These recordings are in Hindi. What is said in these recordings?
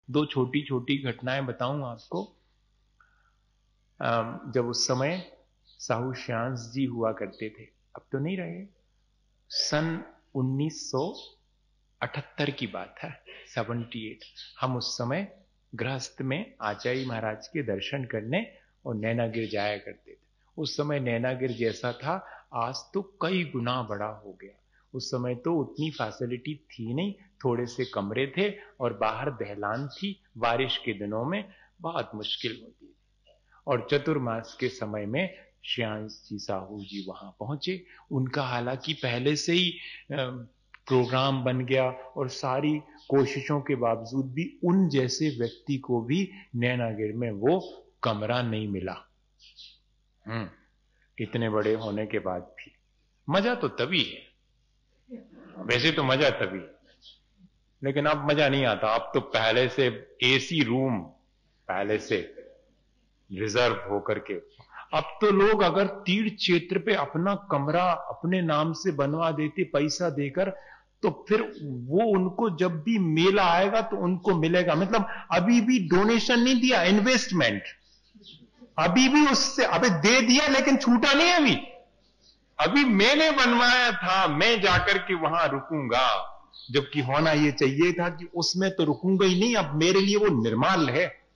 दो छोटी छोटी घटनाएं बताऊं आपको। जब उस समय साहू श्यांस जी हुआ करते थे, अब तो नहीं रहे, सन 1978 की बात है, 78। हम उस समय गृहस्थ में आचार्य महाराज के दर्शन करने और नैनागिर जाया करते थे। उस समय नैनागिर जैसा था आज तो कई गुना बड़ा हो गया। उस समय तो उतनी फैसिलिटी थी नहीं, थोड़े से कमरे थे और बाहर दहलान थी। बारिश के दिनों में बहुत मुश्किल होती थी। और चतुर्मास के समय में श्यांस जी साहू जी वहां पहुंचे। उनका हालांकि पहले से ही प्रोग्राम बन गया और सारी कोशिशों के बावजूद भी उन जैसे व्यक्ति को भी नैनागिर में वो कमरा नहीं मिला। इतने बड़े होने के बाद भी मजा तो तभी है, वैसे तो मजा तभी, लेकिन अब मजा नहीं आता। अब तो पहले से एसी रूम पहले से रिजर्व होकर के, अब तो लोग अगर तीर्थ क्षेत्र पे अपना कमरा अपने नाम से बनवा देते पैसा देकर, तो फिर वो उनको जब भी मेला आएगा तो उनको मिलेगा। मतलब अभी भी डोनेशन नहीं दिया, इन्वेस्टमेंट अभी भी उससे अबे दे दिया लेकिन छूटा नहीं। अभी मैंने बनवाया था, मैं जाकर के वहां रुकूंगा, जबकि होना यह चाहिए था कि उसमें तो रुकूंगा ही नहीं, अब मेरे लिए वो निर्माल है।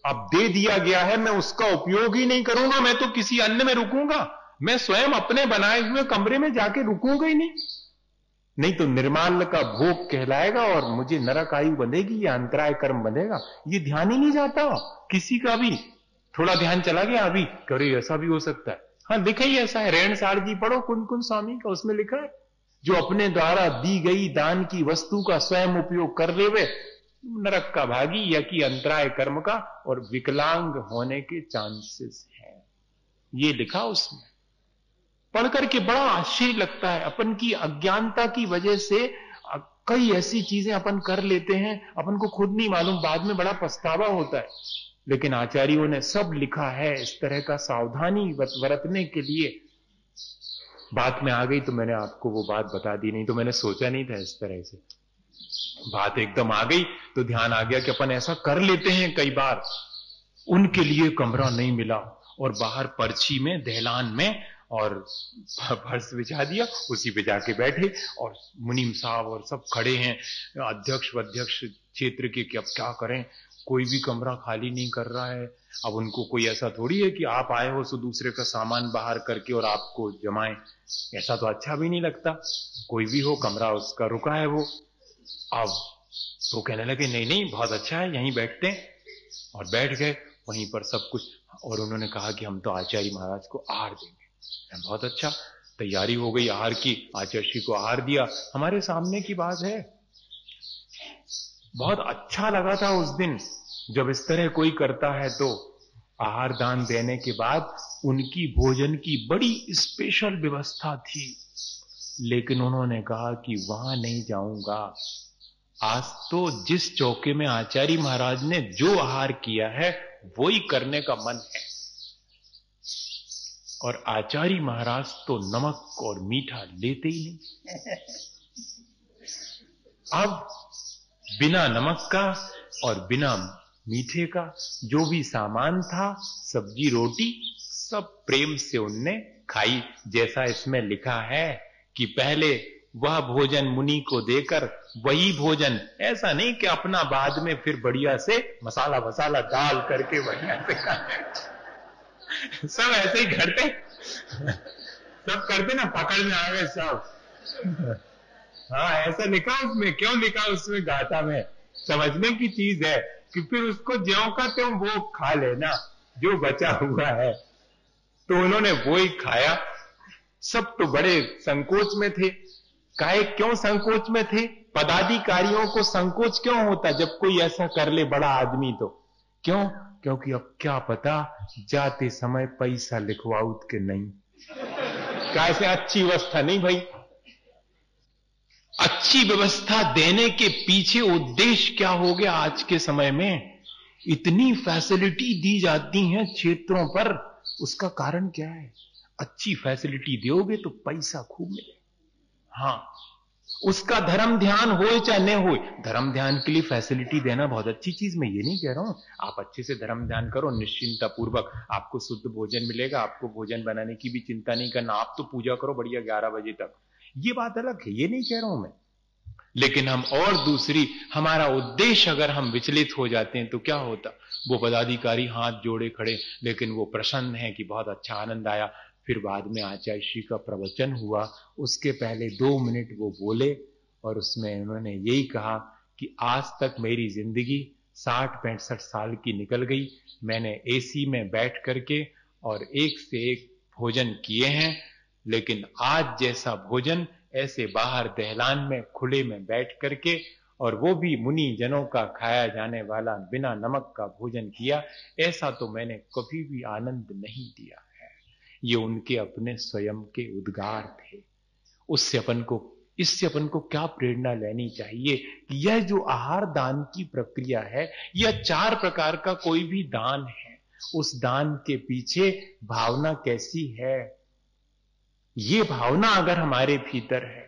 अब दे दिया गया है, मैं उसका उपयोग ही नहीं करूंगा, मैं तो किसी अन्य में रुकूंगा, मैं स्वयं अपने बनाए हुए कमरे में जाके रुकूंगा ही नहीं। नहीं तो निर्माल का भोग कहलाएगा और मुझे नरक आयु बंधेगी या अंतराय कर्म बंधेगा। ये ध्यान ही नहीं जाता किसी का भी। थोड़ा ध्यान चला गया अभी, करे ऐसा भी हो सकता है। हाँ लिखा ही ऐसा है, रेण सार जी पढ़ो कुन स्वामी का, उसमें लिखा है जो अपने द्वारा दी गई दान की वस्तु का स्वयं उपयोग कर ले वे नरक का भागी या कि अंतराय कर्म का और विकलांग होने के चांसेस हैं। ये लिखा उसमें, पढ़ करके बड़ा आश्चर्य लगता है। अपन की अज्ञानता की वजह से कई ऐसी चीजें अपन कर लेते हैं, अपन को खुद नहीं मालूम, बाद में बड़ा पछतावा होता है। लेकिन आचार्यों ने सब लिखा है इस तरह का सावधानी बरतने के लिए। बात में आ गई तो मैंने आपको वो बात बता दी, नहीं तो मैंने सोचा नहीं था इस तरह से। बात एकदम आ गई तो ध्यान आ गया कि अपन ऐसा कर लेते हैं कई बार। उनके लिए कमरा नहीं मिला और बाहर पर्ची में दहलान में और फर्श बिछा दिया, उसी पे जाके बैठे और मुनीम साहब और सब खड़े हैं, अध्यक्ष क्षेत्र के, कि अब क्या करें, कोई भी कमरा खाली नहीं कर रहा है। अब उनको कोई ऐसा थोड़ी है कि आप आए हो तो दूसरे का सामान बाहर करके और आपको जमाएं, ऐसा तो अच्छा भी नहीं लगता। कोई भी हो, कमरा उसका रुका है वो। अब तो कहने लगे नहीं नहीं बहुत अच्छा है, यहीं बैठते हैं, और बैठ गए वहीं पर सब कुछ। और उन्होंने कहा कि हम तो आचार्य महाराज को आहार देंगे। बहुत अच्छा, तैयारी हो गई आहार की, आचार्य श्री को आहार दिया, हमारे सामने की बात है। बहुत अच्छा लगा था उस दिन जब इस तरह कोई करता है तो आहार दान देने के बाद उनकी भोजन की बड़ी स्पेशल व्यवस्था थी। लेकिन उन्होंने कहा कि वहां नहीं जाऊंगा, आज तो जिस चौके में आचार्य महाराज ने जो आहार किया है वो ही करने का मन है। और आचार्य महाराज तो नमक और मीठा लेते ही नहीं। अब बिना नमक का और बिना मीठे का जो भी सामान था, सब्जी रोटी, सब प्रेम से उनने खाई। जैसा इसमें लिखा है कि पहले वह भोजन मुनि को देकर वही भोजन, ऐसा नहीं कि अपना बाद में फिर बढ़िया से मसाला वसाला डाल करके बढ़िया से खाते। सब ऐसे ही करते, सब करते ना, पकड़ में आ गए सब। हाँ ऐसा लिखा उसमें, क्यों लिखा उसमें गाथा में, समझने की चीज है कि फिर उसको ज्यों का त्यों वो खा लेना जो बचा हुआ है। तो उन्होंने वो ही खाया। सब तो बड़े संकोच में थे। काहे क्यों संकोच में थे? पदाधिकारियों को संकोच क्यों होता जब कोई ऐसा कर ले बड़ा आदमी? तो क्यों? क्योंकि अब क्या पता जाते समय पैसा लिखवाउत के नहीं, कैसे अच्छी व्यवस्था नहीं भाई। अच्छी व्यवस्था देने के पीछे उद्देश्य क्या हो गया? आज के समय में इतनी फैसिलिटी दी जाती हैं क्षेत्रों पर, उसका कारण क्या है? अच्छी फैसिलिटी दोगे तो पैसा खूब मिले। हाँ, उसका धर्म ध्यान हो चाहे न हो, धर्म ध्यान के लिए फैसिलिटी देना बहुत अच्छी चीज, मैं ये नहीं कह रहा हूं। आप अच्छे से धर्म ध्यान करो, निश्चिंता पूर्वक, आपको शुद्ध भोजन मिलेगा, आपको भोजन बनाने की भी चिंता नहीं करना, आप तो पूजा करो बढ़िया 11 बजे तक, ये बात अलग है, ये नहीं कह रहा हूं मैं। लेकिन हम और दूसरी, हमारा उद्देश्य अगर हम विचलित हो जाते हैं तो क्या होता? वो पदाधिकारी हाथ जोड़े खड़े, लेकिन वो प्रसन्न है कि बहुत अच्छा आनंद आया। फिर बाद में आचार्य श्री का प्रवचन हुआ, उसके पहले 2 मिनट वो बोले और उसमें उन्होंने यही कहा कि आज तक मेरी जिंदगी 60-65 साल की निकल गई, मैंने एसी में बैठ करके और एक से एक भोजन किए हैं, लेकिन आज जैसा भोजन ऐसे बाहर दहलान में खुले में बैठ करके, और वो भी मुनि जनों का खाया जाने वाला बिना नमक का भोजन किया, ऐसा तो मैंने कभी भी आनंद नहीं दिया है। ये उनके अपने स्वयं के उद्गार थे। उससे अपन को, इससे अपन को क्या प्रेरणा लेनी चाहिए कि यह जो आहार दान की प्रक्रिया है, यह 4 प्रकार का कोई भी दान है, उस दान के पीछे भावना कैसी है, ये भावना अगर हमारे भीतर है